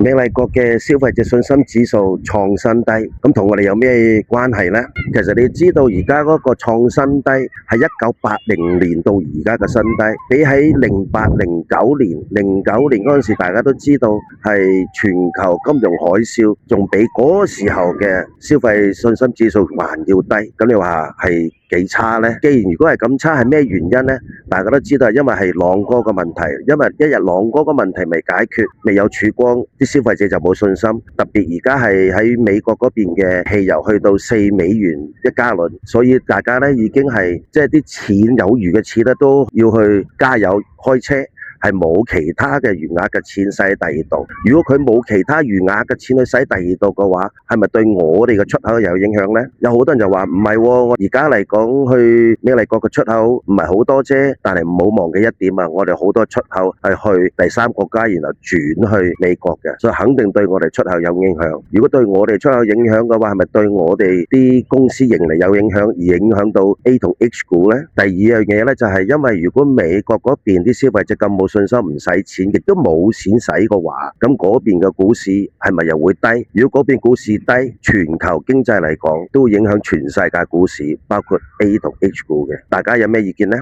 美麗國嘅消費者信心指數創新低，咁同我哋有咩關係呢？其實你知道而家嗰個創新低係1980年到而家嘅新低，比起08、09年嗰陣時，大家都知道係全球金融海嘯，仲比嗰時候嘅消費信心指數還要低。咁你話係幾差呢？既然如果係咁差，係咩原因呢？大家都知道係因為係朗哥嘅問題，因為一日朗哥嘅問題未解決，未有曙光，啲消費者就冇信心。特別而家係喺美國嗰邊嘅汽油去到$4一加侖，所以大家咧已經係即係啲錢有餘嘅錢咧都要去加油開車。係冇其他嘅餘額嘅錢使喺第二度。如果佢冇其他餘額嘅錢去使第二度嘅話，係咪對我哋嘅出口有影響呢？有好多人就話唔係喎，我而家嚟講去美麗國嘅出口唔係好多啫，但係唔好忘記一點啊，我哋好多出口係去第三國家，然後轉去美國嘅，所以肯定對我哋出口有影響。如果對我哋出口影響嘅話，係咪對我哋啲公司盈利有影響，而影響到 A 同 H 股呢？第二樣嘢呢，就係因為如果美國嗰邊啲消費者咁冇信心唔使錢，亦都冇錢使嘅話，咁嗰邊嘅股市係咪又會低？如果嗰邊股市低，全球經濟嚟講都會影響全世界股市，包括 A 同 H 股嘅。大家有咩意見呢？